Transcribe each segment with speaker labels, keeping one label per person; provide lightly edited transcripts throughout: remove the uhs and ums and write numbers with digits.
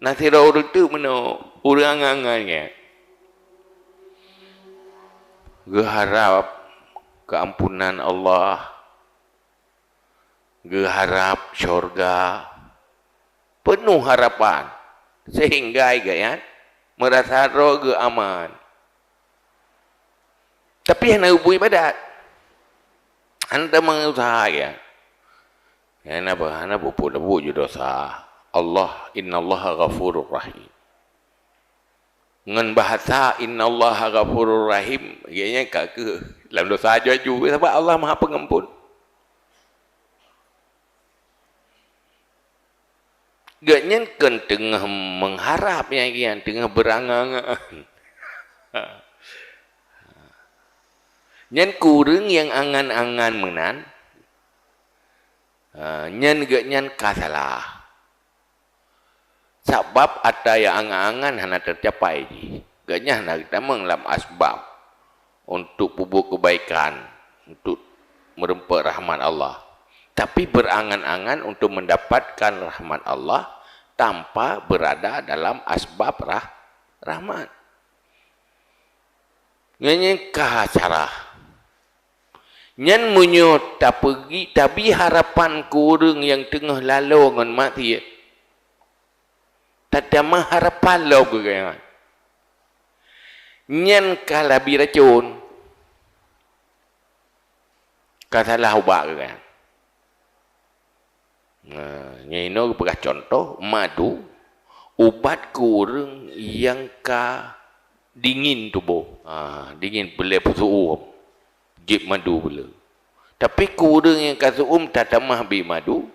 Speaker 1: Nasira orang tu mana orang angannya. Geharap keampunan Allah, geharap syurga, penuh harapan sehingga kan merasa roga aman. Tapi hendak buat ibadat, anda mengusaha ya. Hendak buat je dosa. Allah, innallaha ghafurur rahim. Ngan bahasa innallaha ghafurur rahim, ianya ke dalam dosa jaju sebab Allah Maha Pengampun. Gaknya kan tengah mengharap yang tengah berangan. Nyan kurang yang angan-angan menan. Nyan gaknya kasalah. Sebab ada yang angan-angan hana tercapai. Gaknya hana kita menglam asbab untuk pupuk kebaikan, untuk merempat rahmat Allah. Tapi berangan-angan untuk mendapatkan rahmat Allah tanpa berada dalam asbab rahmat. Nyan kacarah. Nyan munyot tak pergi, tapi harapan kurang yang tengah lalu dengan mati. Tak ada harapan lo ke kan. Nyan kalabi racun. Kasalah ubat ke kan. Nyino bekas contoh madu ubat kurang yang ka dingin tubuh. Dingin boleh suum. Jip madu boleh. Tapi kurang yang ka suum tak tamah bi madu,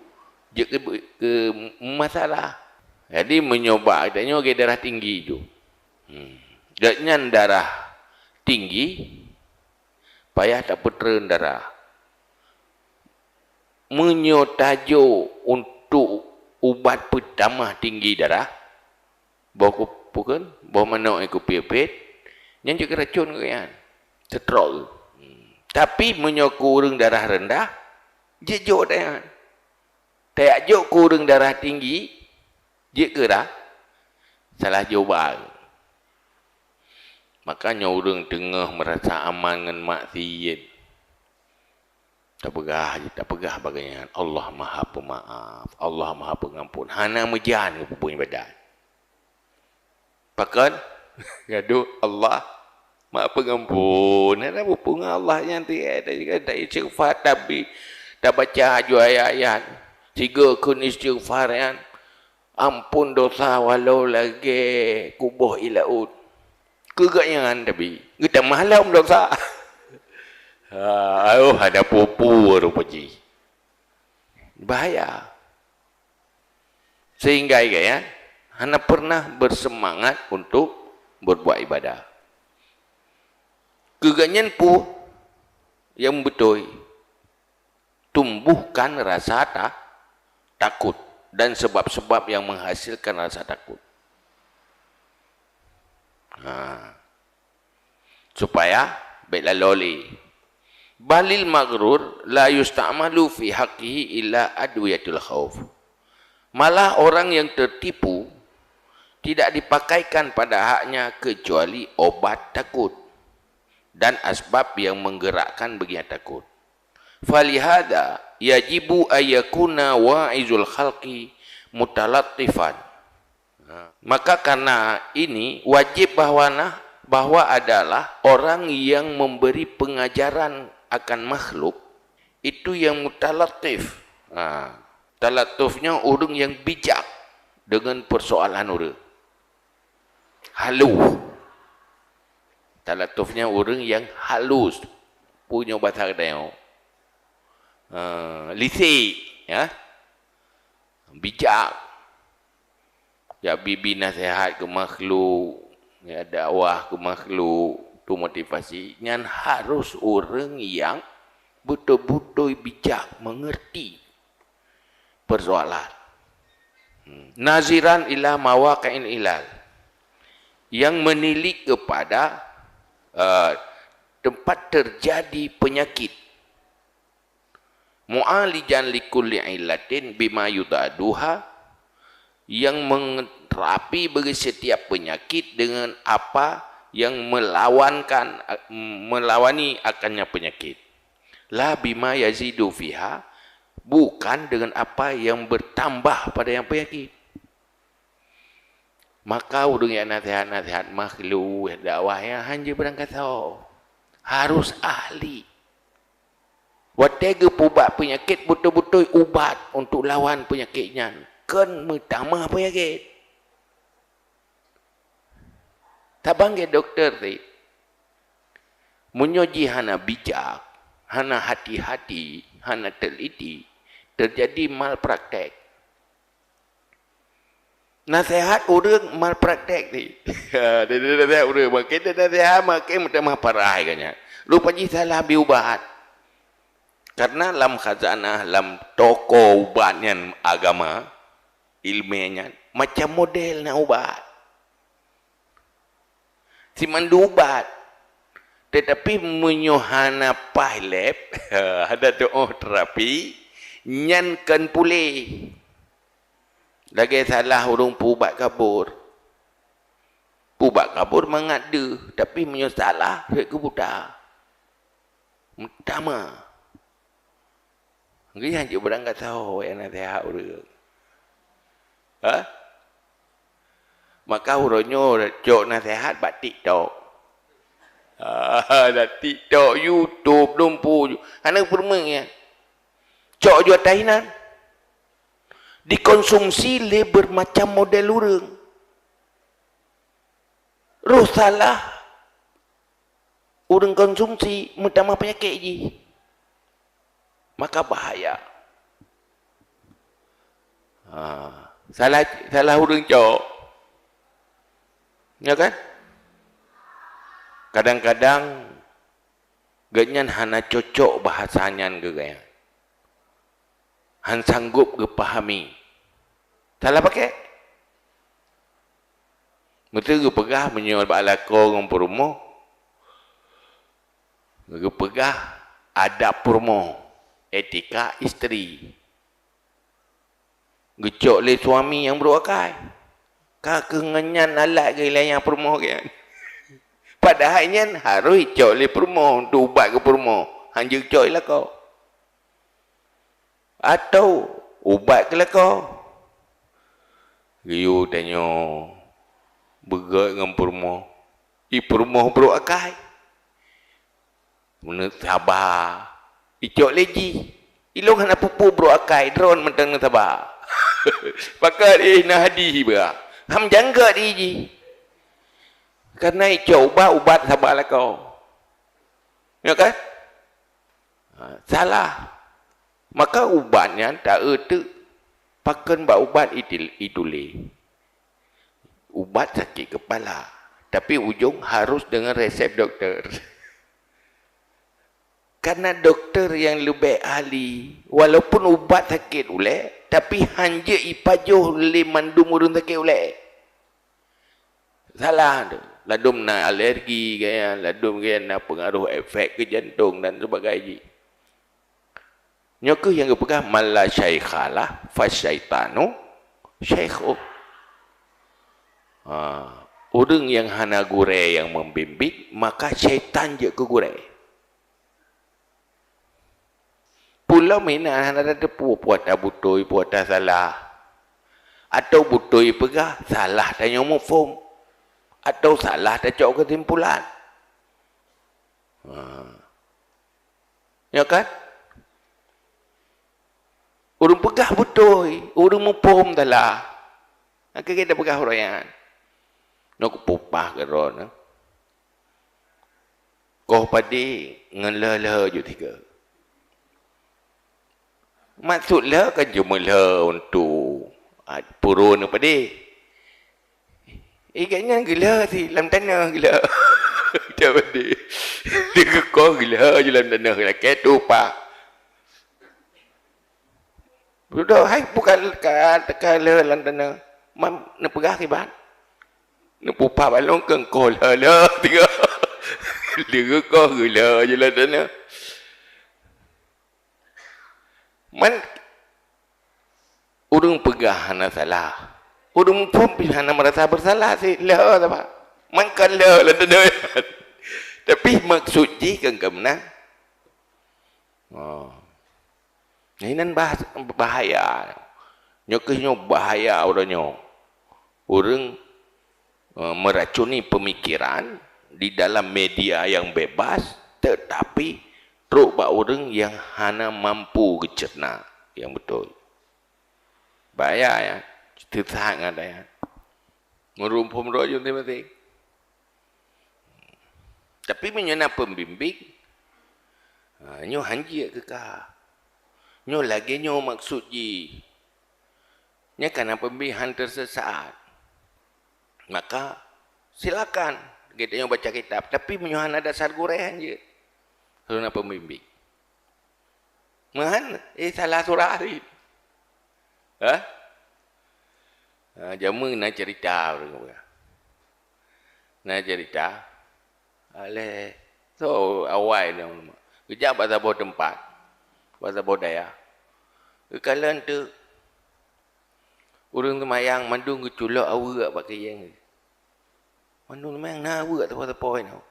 Speaker 1: je ke masalah. Jadi menyoba katanya ke darah tinggi tu. Gaknya darah tinggi payah tak putera darah. Menyotajo untuk ubat pertama tinggi darah. Bawa bukan, bawa mana ikut pipit. Yang juga racun ke kan. Setrol. Tapi menyokurang darah rendah, jejok dah. Tak jok kurang darah tinggi, jika dah salah jawab. Makanya orang tengah merasa aman dengan maksiat. Tak pegah bagainya. Allah Maha Pemaaf, Allah Maha Pengampun. Hana mejan ke punya badan. Pakan gaduh Allah Maha Pengampun. Hana pupunga Allah yang tiada juga tak istighfar tapi tak baca ayat-ayat. Tiga kun istighfar yang ampun dosa walau lagi kubuh ilaud. Kegaknya tapi kita malam dosa. Ada pupu rupaji. Bahaya. Sehingga ya, hana pernah bersemangat untuk berbuat ibadah. Kegaknya pu yang betul tumbuhkan rasa takut. Dan sebab-sebab yang menghasilkan rasa takut. Supaya baiklah loli. Balil maghrur la yusta'malu fi haqqihi illa adwiyatul khauf. Malah orang yang tertipu tidak dipakaikan pada haknya kecuali obat takut dan asbab yang menggerakkan bagi takut. Falihada yajibu ayyakuna wa'izul khalqi mutalattifan. Maka karena ini wajib bahwa adalah orang yang memberi pengajaran akan makhluk itu yang mutalattif. Talatufnya orang yang bijak dengan persoalan orang. Halus. Talatufnya orang yang halus. Punya bahasa kedai. Lisik, ya, bijak, ya bibi nasihat ke makhluk, ya dakwah ke makhluk, tu motivasi. Yang harus orang yang betul-betul bijak, mengerti persoalan. Naziran ila mawaqa'il ilal, yang menilik kepada tempat terjadi penyakit. Mu'alijan likulli illatin bima yudaduha, yang menterapi bagi setiap penyakit dengan apa yang melawani akannya penyakit. La bima yazidu fiha, bukan dengan apa yang bertambah pada yang penyakit. Maka urang yang nasihat-nasihat makhluk dakwahnya hanya berangkat tahu. Harus ahli. Watega ubat penyakit betul-betul ubat untuk lawan penyakitnya. Kan menambah penyakit. Tabang ke doktor ni. Menyoji hana bijak, hana hati-hati, hana teliti, terjadi malpraktek. Nasihat orang malpraktek ni. Dia nasihat orang. Makin dia nasihat, makin bertambah parah katanya. Rupanya salah ubat. Karena dalam khazanah, dalam toko ubatnya agama, ilmiahnya, macam model nak ubat. Si mandu ubat. Tetapi menyohana pahlep, ada doa terapi, nyankan pulih. Lagi salah orang pubat kabur. Pubat kabur mengada, tapi menyosalah duit kebuta. Pertama. Dia hanya berangkat tahu yang nasihat orang. Maka orangnya cok nasihat buat TikTok. Dah TikTok, YouTube, lumpuh. Anak permengnya. Cok jual tahinan. Dikonsumsi le bermacam model orang. Roh salah. Orang konsumsi mentambah penyakit je. Maka bahaya. Salah orang cok. Ya kan? Kadang-kadang ganyan hana cocok bahasanya ke gaya. Han sanggup ke pahami. Salah pakai. Betul ke pegah menyual balako dengan perumoh. Ke pegah adab perumoh. Etika isteri. Gecok le suami yang beruakai. Kakenganyan alat ke yang perumoh kan. Padahalnya harus cok le perumoh untuk ubat ke perumoh. Hanya cok lah kau. Atau ubat ke lah kau. Riu tanya bergerak dengan perumoh. Perumoh beruakai. Mana sabar. Icok lagi. Ilong hana pupu beruakai. Drone mentang sabar. Pakai nak hadih berak. Ham jangka dia. Karena icok ubat sabarlah kau. Ya kan? Salah. Maka ubatnya tak erti. Pakan ubat itu le. Ubat sakit kepala. Tapi ujung harus dengan resep doktor. Karena doktor yang lebih ahli. Walaupun ubat sakit ule. Tapi hanya ipajuh le mandum urun sakit ule. Salah tu. Ladum na alergi gaya. Ladum gaya na pengaruh efek ke jantung dan sebagainya. Nyokuh yang kepegah mala syaikhalah fasyaitanu syaikhu. Orang yang hana gure yang membimbing, maka syaitan je ke gure. Pulau mina hana ada puata butoi puata salah. Atau butoi pegah salah tanya mufum. Atau salah tak cok kesimpulan. Ya kan? Orang pegah betul, orang mupum dalah. Kita pegah orang yang nak pupah ke ron. Kau padi ngelah je tiga. Maksudlah kan cuma lah untuk purun padi. Kayaknya gila sih, dalam tanah gila. Tak padi. Dia kau gila je dalam tanah gila. Ketu pak. Sudah, hai bukan kala lantana. Mam nak pegah kibat. Nak pupa balong ke kau lah tiga. Dia kau gila je lantana. Man orang pegah hana salah. Urung pun pihak merasa bersalah sih. Lah apa? Mangkan lah tenang. Tapi maksud jika kemana? Oh. Ini bahaya. Nyoknya bahaya orangnya. Orang meracuni pemikiran di dalam media yang bebas, tetapi terubah orang yang hanya mampu cerna yang betul. Bahaya ya. Itu sangat ya. Merumpum rojun tiba-tiba. Tapi menyana pembimbing, nyo hanji ke kah? Nyo lagi nyo maksud ji. Nya karena pembimbingan tersesat. Maka silakan kita nyo baca kitab. Tapi menyohan ada dasar gurehan je. Kalau nak pembimbing. Mahan, salah surah hari. Jamu nak cerita. Nak cerita. Aleh. So, awal ni. Kejap bahasa bawa tempat. Bahasa bawa daya. Kekalian tu. Orang semayang mandung keculok awak pakai yang. Mandung semayang nak awak tu pasal poin tu.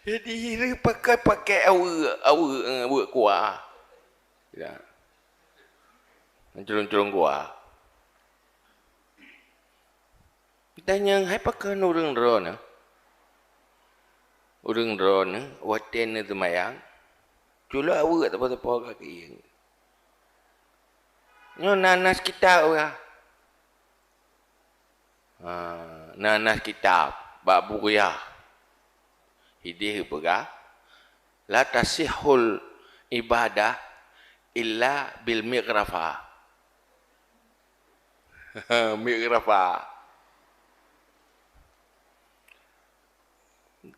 Speaker 1: Jadi dia pakai awak kuah. Ya. Curung-curung kuah. Tanya, hai pakai orang drone. Orang drone, waten itu mayang. Cula awak tak apa-apa kaki. Nyo nanas kita orang. Nanas kita, bab buria. Hidih pega. La tasihul ibadah illa bil mighrafa. Mighrafa.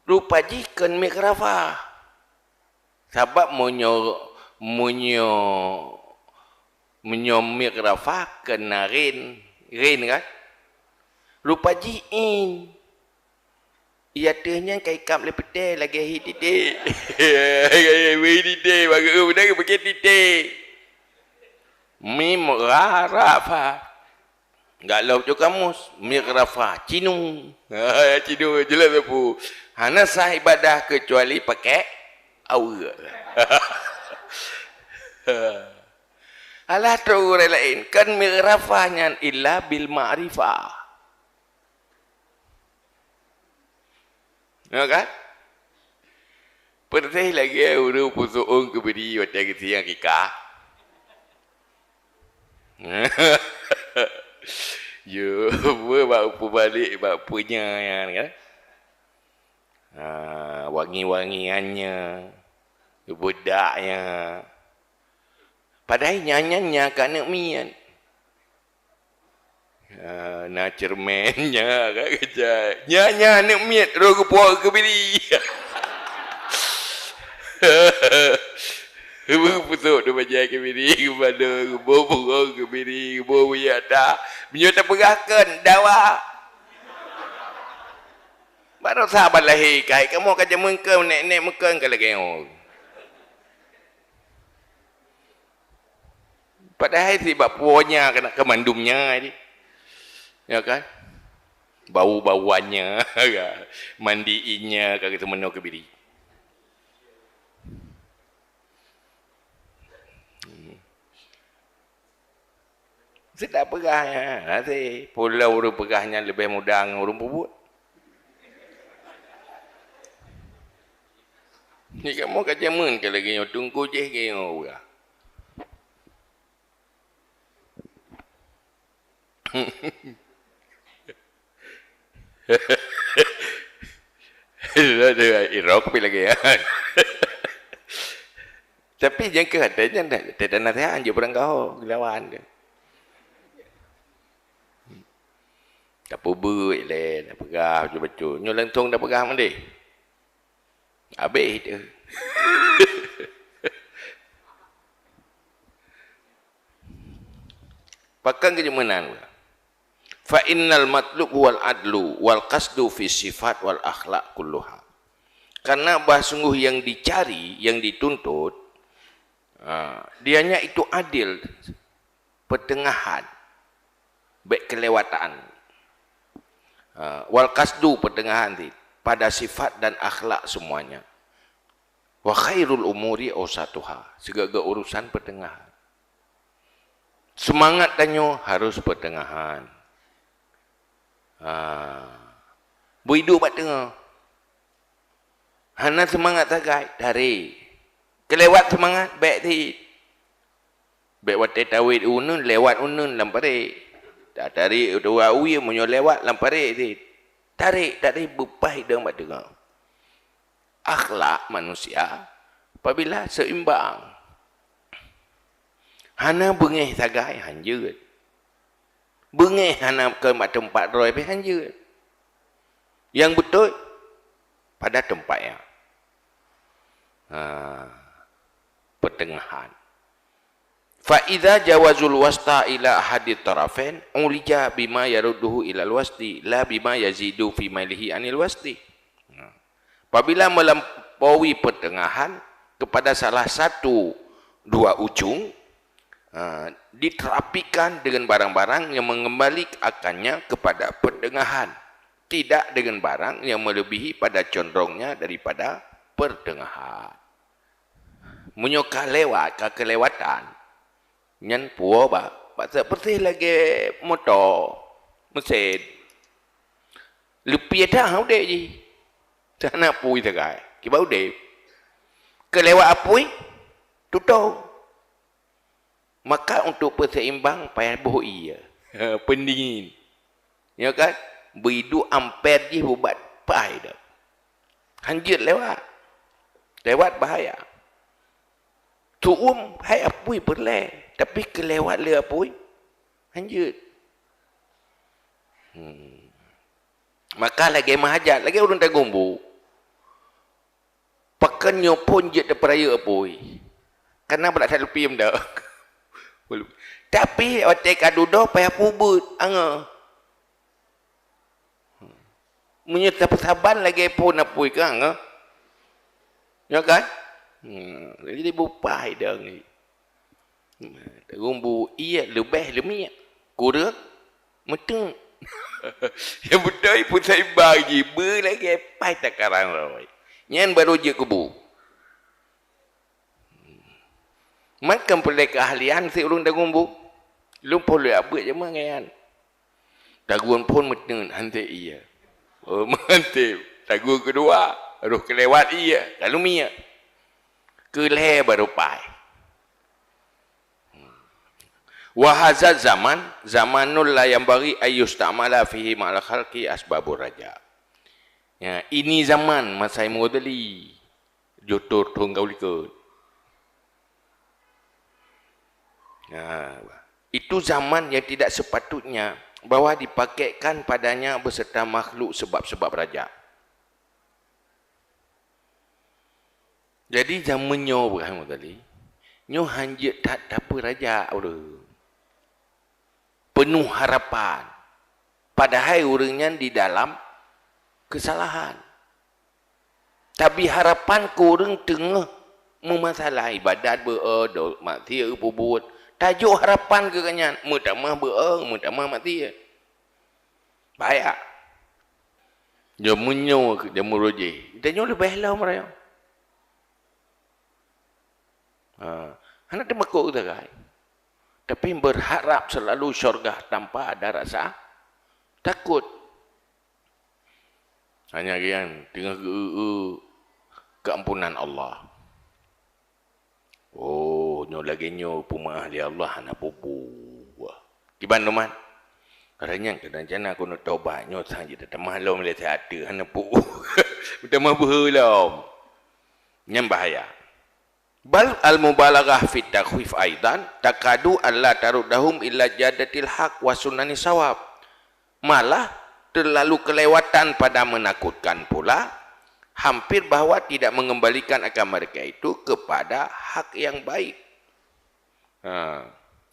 Speaker 1: Rupa jikan mikrafah. Sebab munyo mikrafah kena rin kan? Rupa jiin. Ia tehnya kai kap lepete lagi hitite. Hitite bagi udah pakai tite. Mikrafah. Galau jo kamus mikrafah cinung. Cinung jelas apa? Hana sah ibadah kecuali pakai awal. Alah tu orang lain kan mikrafahnya illa bil ma'rifah. Ya kan? Pernah lagi orang pusuong keberi waktu yang siang kikah. Yo, buat balik buat punya kan. Wangi-wangiannya, budaknya. Padahal nyanyinya kan nak mian. Nak cermennya kan kerja. Nyanyi nak mian, roh kepuak kebiri. Pusuk tu baca kebiri kepada bobo kebiri bobo ya tak menyota perahkan dawa. Baru sahabat lahir kai kamu kerja mengkau nek mengkau kalau kau. Padahal si bapuanya kena kemandumnya ni. Ya kan? Bau-bauannya, mandiinnya kagak semeno kebiri. Sedap pegahnya. Nanti pulau urut pegahnya lebih mudah dengan urut puput. Ni kamu kerja men ke lagi yang tunggu je ke yang orang. Irok pi lagi ya. Tapi jangan katanya tidak nasihat je perang kau lawan kan. Tak pubut le, nak pegah betul-betul. Nyo lentung dah pegah mandi. Habis itu. Pakan kejemunan. Fa innal matlub wal adlu wal qasdu fi sifat wal akhlak kulluha. Karena sungguh yang dicari, yang dituntut, dianya itu adil pertengahan, baik kelewatan. Wal qasdu pertengahan ti pada sifat dan akhlak semuanya. Wa khairul umuri awsatuha, segala urusan pertengahan. Semangat tanyo harus pertengahan. Berhidup kat tengah. Hana semangat tagai, tarik. Kelewat semangat, baik ti. Baik watai tawid unun, lewat unun lampare. Tak tarik, dua uya menyo lewat lampare ti. Tarik, bepai dengan kat tengah. Akhlak manusia, apabila seimbang. Hana bengih tagai, hanjut. Bengih hana ke tempat roy, hanjut. Yang betul, pada tempatnya. Pertengahan. Fa'idha jawazul wasta ila ahadit tarafain ulija bima yarudduhu ilal wasti la bima yazidu fi mailihi anil wasti. Apabila melampaui pertengahan kepada salah satu dua ujung, diterapikan dengan barang-barang yang mengembalikannya kepada pertengahan, tidak dengan barang yang melebihi pada condongnya daripada pertengahan. Menyokah lewat ke kelewatan, nyan puo ba, seperti lagi motor, mesin. Lebih dah udah je. Tak nak pui tagai. Kiba udah. Kelewat apui, tutup. Maka untuk berseimbang payah bohoi ya. Pendingin. Ya kan? Berhidup ampere je buat pai dah. Hanjut lewat. Lewat bahaya. Tuum hai apui berle, tapi kelewat le apui hanjut. Maka lagi mahajat, lagi urun tagumbu. Pakannya pun je terperaya apui. Karena berat tak lupim dah. Tapi otak kadudo payah pubut anga. Menyerta persaban lagi pun apui ke anga. Ya kan? Jadi bupai dah ni. Tagumbu iya lebih lemia. Kurang meteng. Yang betul pun saya bagi lagi pai takarang roy. Nyan baru je kubu. Makan pulai keahlian si ulung tagumbu. Lupa lu abut je mangan. Taguan pun meteng hantai iya. Oh mantap. Taguan kedua roh kelewat iya. Kalau mia keleh baru pai. Wahazat zamanul la yang bagi ayustamala fihi ma'al khalqi asbabur raja. Ya, ini zaman masa modeli jotor tunggal likut. Ya, itu zaman yang tidak sepatutnya bahwa dipakaikan padanya beserta makhluk sebab-sebab raja. Jadi zamannya berapa tadi? Nyo hanjit tak apa raja udah. Penuh harapan. Padahal orangnya di dalam kesalahan. Tapi harapan korang tengah memasalah ibadat berdoa mati berbuat. Tajuk harapan ke kanyan, mutamah berdoa, mutamah mati. Baik. Dia menyo, dia meroji. Dia nyo lebih lah mereka. Anak dia makuk kita kan. Tapi berharap selalu syurga tanpa ada rasa takut. Hanya kian tengah keampunan Allah. Oh, nyo lagi nyo pumah li Allah anak pupu. Kiban teman. Karena kadang-kadang aku nak taubat nyo saja tak mahlum le ada anak pupu. Minta mabulam. Nyam bahaya. Bal al-mubalaghah fi takhwif aidan takadu alla tarudahum illa jadatil haq wa sunani sawab. Malah terlalu kelewatan pada menakutkan pula, hampir bahawa tidak mengembalikan akan mereka itu kepada hak yang baik.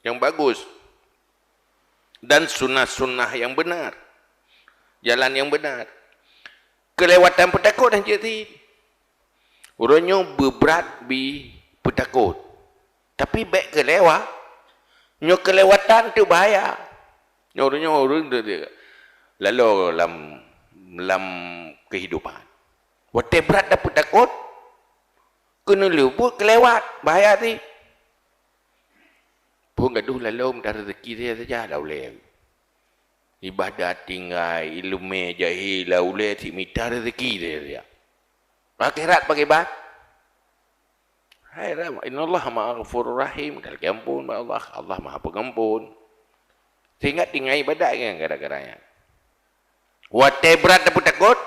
Speaker 1: Yang bagus. Dan sunnah-sunnah yang benar. Jalan yang benar. Kelewatan petakut dan jadi. Orangnya berberat bi petakut. Tapi baik kelewat. Nyo kelewatan tu bahaya. Nyo dia lalu dalam kehidupan. Wate berat dapat takut. Kena luput kelewat bahaya ti. Pun gaduh lalu minta rezeki dia saja dah boleh. Ibadat tinggal, ilmu jahil dah boleh si minta rezeki dia. Akhirat pakai bat. Hai ram, innallaha ma'aghfurur rahim. Dalam ampun Allah, Allah Maha Pengampun. Sehingga tinggal ibadat kan kadang-kadang. Wate berat dapat takut.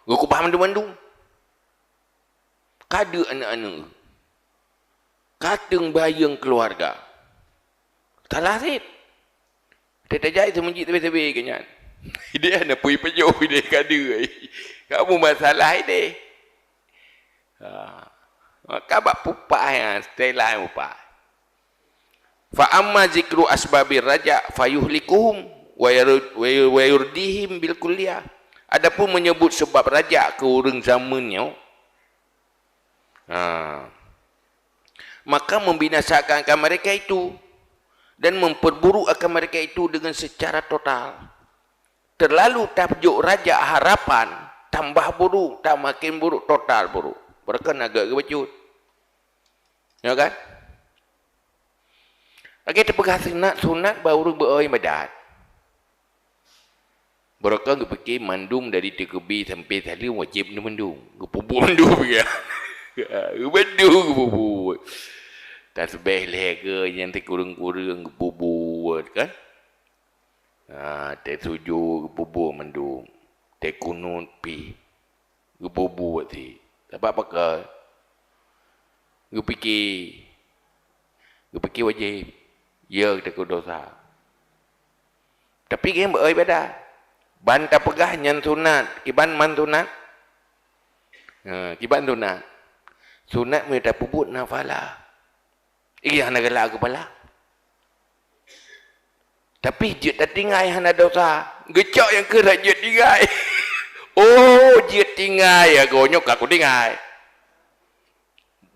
Speaker 1: Aku paham mandu-mandu. Kada anak-anak. Kateng bayang keluarga. Salah rit. Dia tak jahit semenjik tebih-tebih kenyan. Dia nak pergi pejuh dia kada. Kamu masalah dia. Maka bak pupah yang setelah pupah. Fa amma zikru asbabir raja fayuhlikuhum wa yurdihim bil kulliyah. Adapun menyebut sebab raja ke orang zamannya, maka membinasakan akan mereka itu dan memperburuk akan mereka itu dengan secara total. Terlalu tajuk raja harapan, tambah buruk, tak makin buruk, total buruk. Mereka agak kebecut. Ya kan? Lagi terpegah sunat baru beroi badat. Mereka fikir mandum dari Tekebi sampai Salim wajib mandum. Gepubur mandum ya. Mandum gepubur. Tasbih lega yang terkurung-kurung gepubur kan? Tersujud gepubur mandum. Terkunut pi gepubur ti. Sebab apa? Gepikir wajib. Ya kita dosa. Tapi kan beroi badat. Ban tak pegah nyan sunat, kiban man sunat. Kiban sunat. Sunat mereka puput nafalah. Iya hana gelak kepala. Tapi je tak tinggal hana dosa. Gecok yang kerak je tinggal. Oh, je tinggal ya gonyok aku tinggal.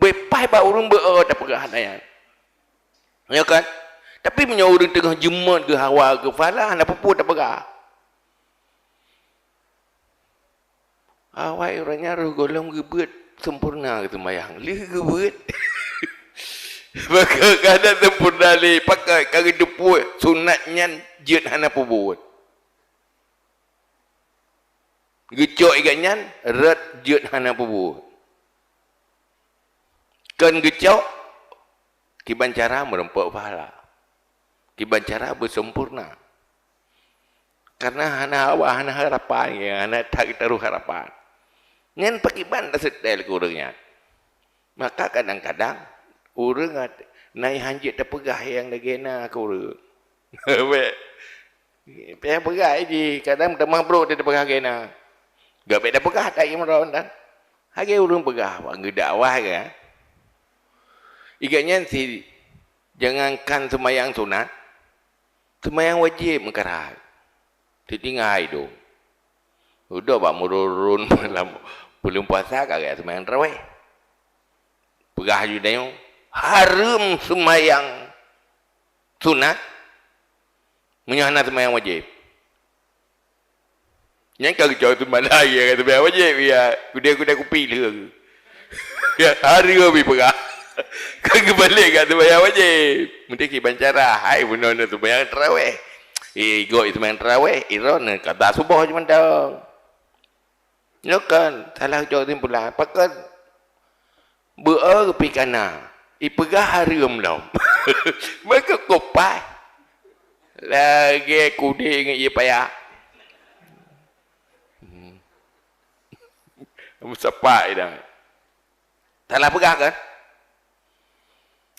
Speaker 1: Bepai ba urang beo tak pegah hana yan. Ya kan? Tapi punya orang tengah jemat ke hawa ke falah hana puput tak pegah. Awak orangnya roh golong gebet sempurna ke sembahyang. Lih gebet. Maka kadang sempurna leh pakai kaki deput sunatnya jet hana pubut. Gecok ikannya red jet hana pubut. Kan gecok kiban cara merempuk pahala. Kiban cara bersempurna. Karena hana awak hana harapan ya, hana tak taruh harapan. Ngan pakai ban dah setel ke orangnya. Maka kadang-kadang orang naik hanjit tak pegah yang negena ke orang. Yang pegah je. Kadang tak mabruk dia tak pegah gena. Gak baik dah pegah tak imran dan. Hari orang pegah. Bangga dakwah ke. Ikatnya si jangankan semayang sunat. Semayang wajib mengkarat. Ditinggal hidup. Udah pak mururun dalam belum puasa kagak semayang tarawih. Pegah juga yang haram semayang sunat menyahana semayang wajib. Yang kagak jauh tu mana ya kata semayang wajib ya. Kuda-kuda kupi dia. Ya haram bi pegah. Kagak balik kat semayang wajib. Mesti kiban cara hai benar semayang tarawih. Go itu main tarawih, iron kata subuh cuma dah. Ya kan, salah jauh timpulan. Pakai beer pikana, ipegah haram dah. Mereka kopai. Lagi kudi ingat ia payah. Musapai dah. Salah pegang kan?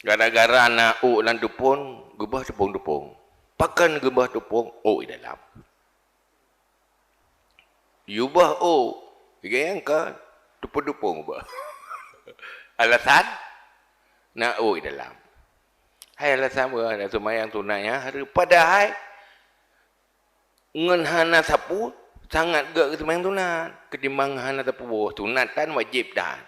Speaker 1: Gara-gara anak dan dupun, gubah dupung-dupung. Pakan gubah dupung, dalam. Yubah yang kan, dupung-dupung ubah. Alasan? Nak dalam. Hai alasan apa? Ada semayang tunanya. Padahal, ngan hana sapu, sangat gak semayang tunat. Ketimbang hana sapu, tunatan wajib dan.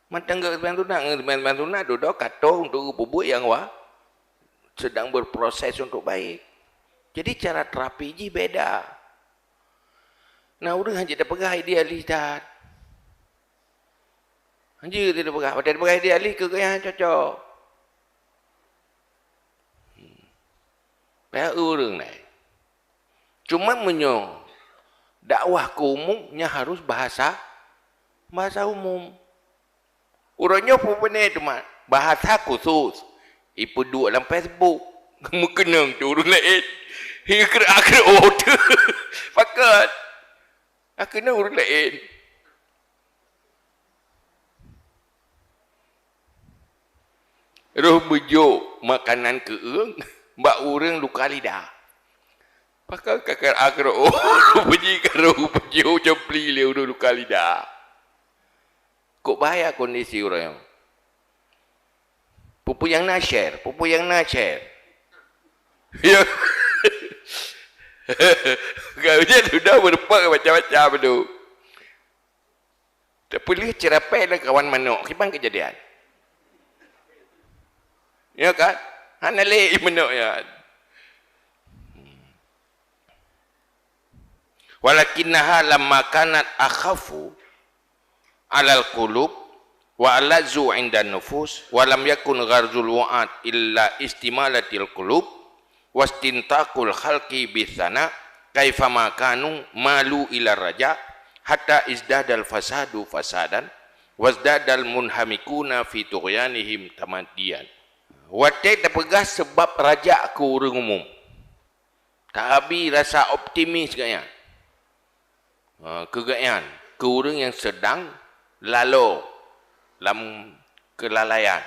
Speaker 1: Matang gak semayang tunat, semayang tunat, duduk katong, untuk bubuk yang wah. sedang berproses untuk baik. Jadi cara terapi je beda. Nah, udah hanya dah pegang idealis dah. Hanya tidak pegang. Tidak pegang idealis ke yang cocok. Kayak orang ni. Cuma dakwah ke umumnya harus bahasa umum. Orangnya pun benar cuma bahasa khusus. Ipu duduk dalam Facebook. Kamu kenang tu orang lain. Hingga kena order. Pakat. Kena orang lain. Roh bejuk makanan ke orang. Mbak orang luka lidah. Pakai kakak akar pergi ke roh bejuk cempli le orang luka lidah. Kok bahaya kondisi orang yang pupu yang nak share. Ya. Kau je sudah berpak macam-macam tu. Tak boleh cerapai lah kawan manuk. Kibang kejadian. Ya kan? Hana leh manuk ya. Walakinnaha lamma kanat akhafu alal qulub wa alazu indan nufus wa lam yakun gharzul wa'ad illa istimalatil qulub wastintakul khalqi bisana kaifama kanu malu ila raja hatta izdadal fasadu fasadan wasdadal munhamikuna fi tughyanihim tamadiyan. Watai terpegah sebab raja ke orang umum. Tak habis rasa optimis kaya. Kegayan ke orang yang sedang lalu dalam kelalaian.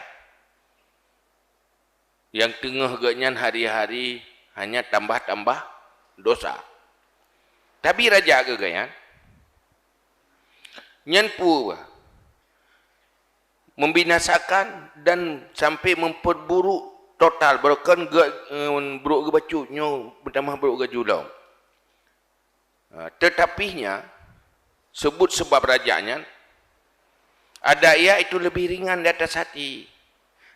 Speaker 1: Yang tengah ganyan hari-hari hanya tambah-tambah dosa. Tapi raja kegayan nyanpu membinasakan dan sampai memperburuk total bahkan buruk kebacunya bertambah buruk kejulau. Tetapinya sebut sebab rajanya ada ia itu lebih ringan di atas hati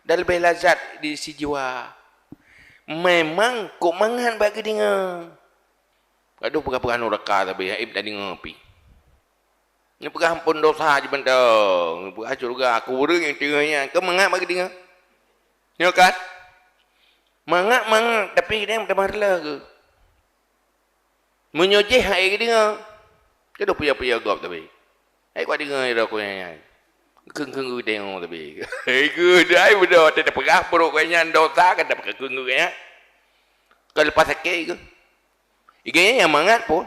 Speaker 1: dan lebih lazat di si jiwa. Memang kok mangan bagi dengar. Aduh pegang-pegang neraka tapi aib tadi ngopi. Ni pegang ampun dosa je bentang. Pegang surga aku orang yang tengahnya. Kau mangat bagi dengar. Ya kan? Mangat tapi dia macam marla ke. Menyojeh hai ke dengar. Dia dah puya-puya gop tapi. Hai kau dengar aku yang keng-keng gue tengok tapi. Hai ke dah betul tak pegang perut kau yang dosa kan tak pegang keng gue ya. Kau lepas sakit ke. Iganya yang mangat pun.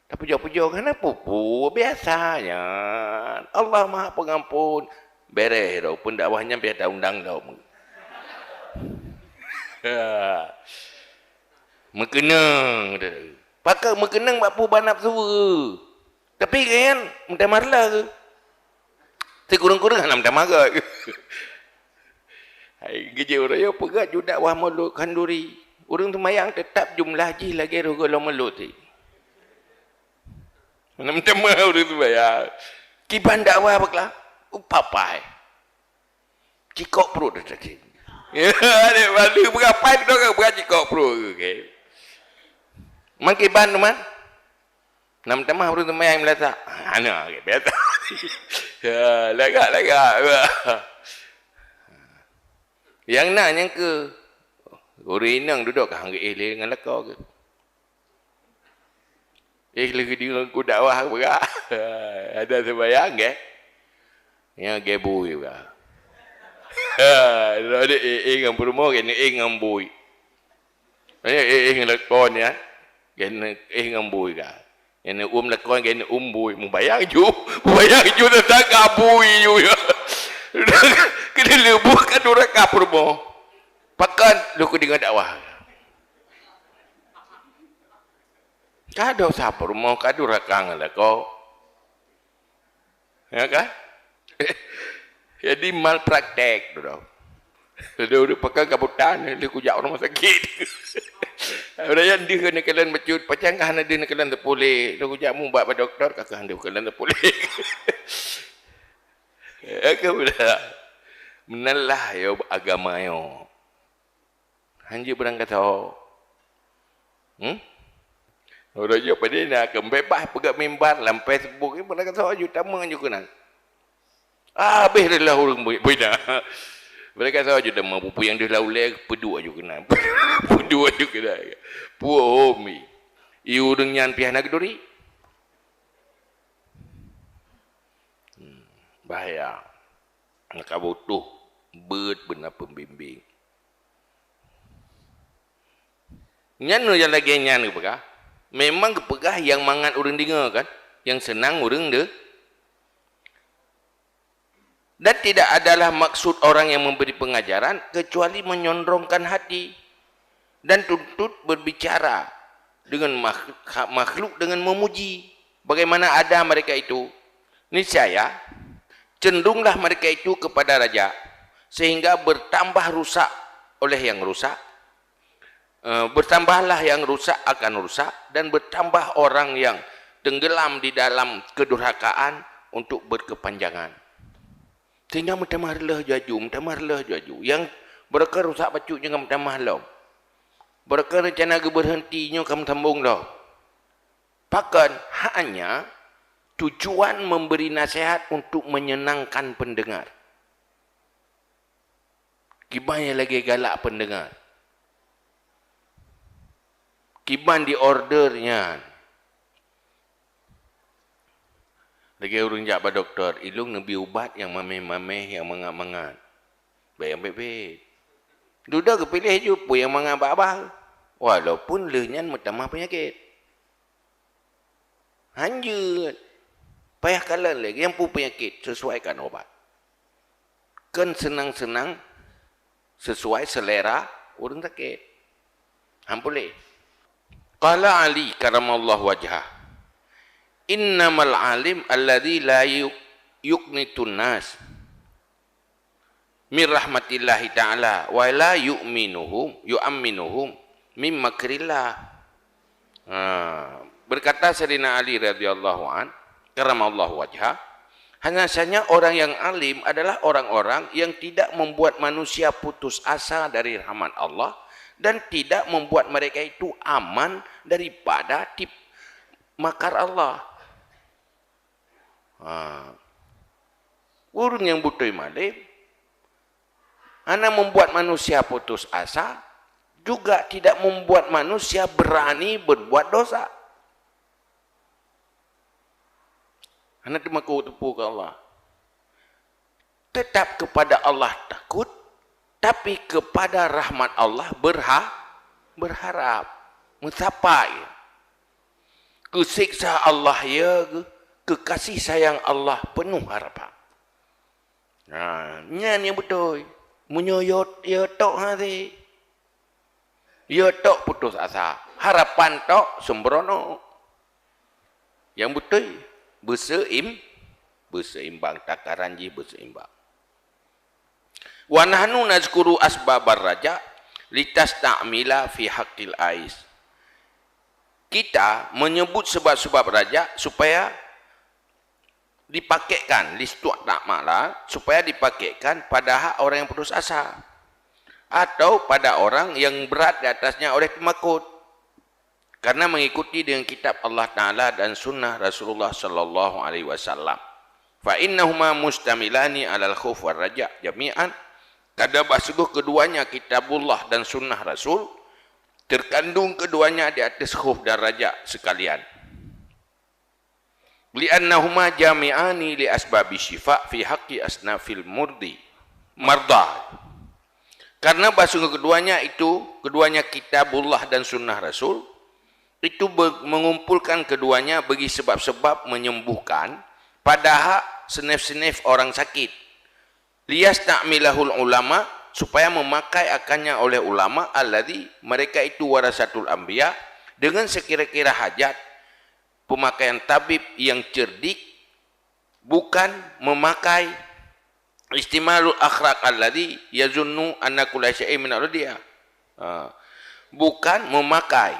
Speaker 1: Tak puja-puja kenapa pun biasanya. Allah Maha Pengampun. Beres tau pun dakwahnya biar dah undang tau. Mengenang. Pakai mengenang bapa banap suara. Tapi kan minta marla ke. Sekurang-kurang nak minta marla ke. Hai kerja orang yang pegat juga dakwah mulut kanduri. Orang tu mayang tetap jumlah ji lagi rogo mulut tu. Mana minta mahu dia tu bayar. Kiban dakwah baklah. Upapai. Cikok perut dia tadi. Ya, dia balik berapa itu kan berat cikok perut. Okay. Mang kiban tu man. Nama minta mahu dia tu mayang melata. Ana, okay, biasa. Ya, lagak. Yang nak yang ke. Orang inang duduk ke hangga dengan lekau ke. Lagi dia aku dakwah berat. Ada sembahyang ke? Yang gebu juga. Ada dengan perumah kena dengan bui. Dengan lekon ya. Kena dengan bui ka. Kena lekon kena bui. Membayang ju tentang kabui ju. Kena lebuh kan orang ka perumah. Pakan lu ku dengan dakwah. Kado siapa rumah kado rakang lah kau. Ya kan? Jadi malpraktek tu. Dia udah pakai kabutan dia ku jauh rumah sakit. Orang dia kena kalian becut pacangkan dia nak kalian terpulih. Dia ku jamu buat pada doktor kakak dia kalian terpulih. Ya ke sudah. Menalah yo agama yo. Hanya berangkat tahu. Orang je pada nak kembebah pegang mimbar lampai sebuk ni berangkat tahu je utama je kena. Habis dah lah orang bina. Mereka tahu je dah mampu yang dia laulai pedua je kena. Pedua je kena. Puomi. Iu dengan pihak nak duri. Bahaya. Nak butuh benar pembimbing. Nyanu yang lagi nyan kepegah. Memang kepegah yang mangat orang dengar kan. Yang senang orang dia. Dan tidak adalah maksud orang yang memberi pengajaran kecuali menyondrongkan hati dan tuntut berbicara dengan makhluk dengan memuji. Bagaimana ada mereka itu? Niscaya cenderunglah mereka itu kepada raja sehingga bertambah rusak oleh yang rusak. Bertambahlah yang rusak akan rusak dan bertambah orang yang tenggelam di dalam kedurhakaan untuk berkepanjangan. Sehingga mutamarlah jaju. Yang mereka rusak bacuk jangan mutamarlah. Mereka rencana berhentinya kamu sambung dah. Bahkan hanya tujuan memberi nasihat untuk menyenangkan pendengar. Gimana lagi galak pendengar? Kiban di ordernya. Lagi orang jawab doktor, ilung nabi ubat yang mameh-mameh yang mangat-mangat. Baik-baik. Duda kepilih je pun yang mangat-abah. Walaupun lehnyan mutamah penyakit. Hanjut. Payah kalah lagi yang pun penyakit sesuaikan obat. Kan senang-senang sesuai selera orang sakit. Boleh. Qala Ali karamallahu wajhah. Innamal alim alladhi la yuqnitun nas min rahmatillahi ta'ala wa la yu'minuhum min makrillah. Berkata Sayyidina Ali radhiyallahu an karamallahu wajhah, hanya orang yang alim adalah orang-orang yang tidak membuat manusia putus asa dari rahmat Allah dan tidak membuat mereka itu aman daripada makar Allah. Orang yang butuh malim, hanya membuat manusia putus asa, juga tidak membuat manusia berani berbuat dosa. Hanya dimaku tepu ke Allah. Tetap kepada Allah takut, tapi kepada rahmat Allah berharap. Mencapai. Kesiksa Allah ya, kekasih sayang Allah penuh harapan. Nyan yang betul. Menyoyot ya tok hati. Ya tok putus asa. Harapan tok sembrono. Yang betul berseimbang takaranji berseimbang. Wa nahnu nazkuru asbabar raja litasta'mila fi haqqil ais. Kita menyebut sebab-sebab raja supaya dipakaikan listuak ta'mala, supaya dipakaikan pada hak orang yang putus asa atau pada orang yang berat di atasnya oleh tamakut karena mengikuti dengan kitab Allah Ta'ala dan sunnah Rasulullah sallallahu alaihi wasallam. Fa innahuma mustamilani alal khauf war raja jami'an. Kada sungguh keduanya kitabullah dan sunnah Rasul terkandung keduanya di atas khauf dan raja sekalian. Li'annahuma jami'ani li asbabi syifa fi haqqi asnafil marda. Karena sungguh keduanya kitabullah dan sunnah Rasul itu mengumpulkan keduanya bagi sebab-sebab menyembuhkan pada hak senif-senif orang sakit. Liyasta'milahul ulama, supaya memakai akannya oleh ulama alladzi mereka itu warasatul anbiya, dengan sekira-kira hajat pemakaian tabib yang cerdik, bukan memakai istimalul akhraq alladzi yazunnu anna kulla syai'in min al-dia. Bukan memakai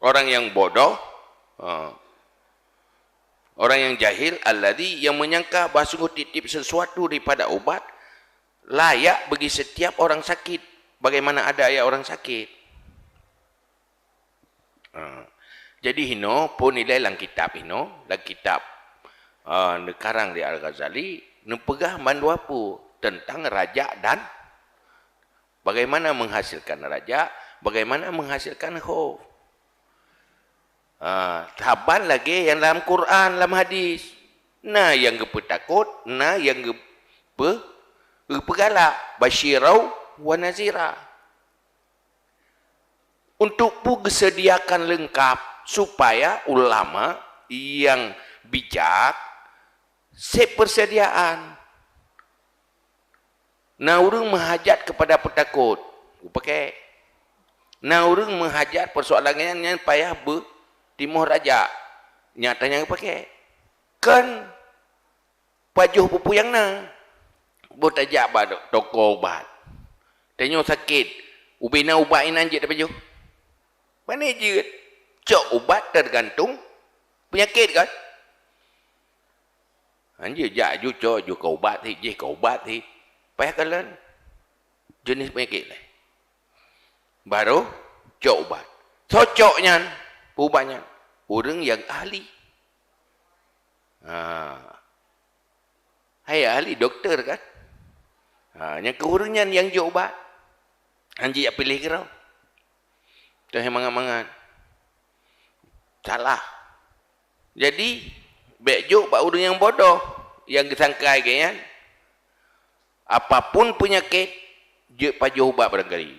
Speaker 1: orang yang bodoh, orang yang jahil alladzi yang menyangka bahawa sungguh titip sesuatu daripada ubat layak bagi setiap orang sakit bagaimana ada ya orang sakit. Jadi hino pun nilai lang kitab hino, lang kitab nekarang di Al-Ghazali, nepegah manduapu tentang raja dan bagaimana menghasilkan raja, bagaimana menghasilkan khauf. Taban lagi yang dalam Quran, dalam hadis. Nah yang gepetakut, nah yang gepegalak, basyirau wa nazira. Untuk sediakan lengkap supaya ulama yang bijak sepersediaan. Nah orang menghajat kepada petakut, pakai. Nah orang menghajat persoalannya yang payah timur raja, nyatanya pakai. Kan pajuh pupu yang na, botajak badok toko obat. Tanya sakit, ubina ubatin anjir dah pajuh. Mana je? Cok ubat tergantung penyakit kan? Anjir jak ju cok ju kau ubat thi, je kau ubat thi. Payah kalian jenis penyakit lah. Baru cok ubat. Cocoknya ubatnya orang yang ahli. Hai ahli doktor kan? Yang keurangnya yang cok ubat. Anjir yang pilih kira. Tuh yang mangat-mangat. Salah. Jadi baik pak orang yang bodoh yang disangkai kan. Apapun penyakit je pajuh ubat barangkali.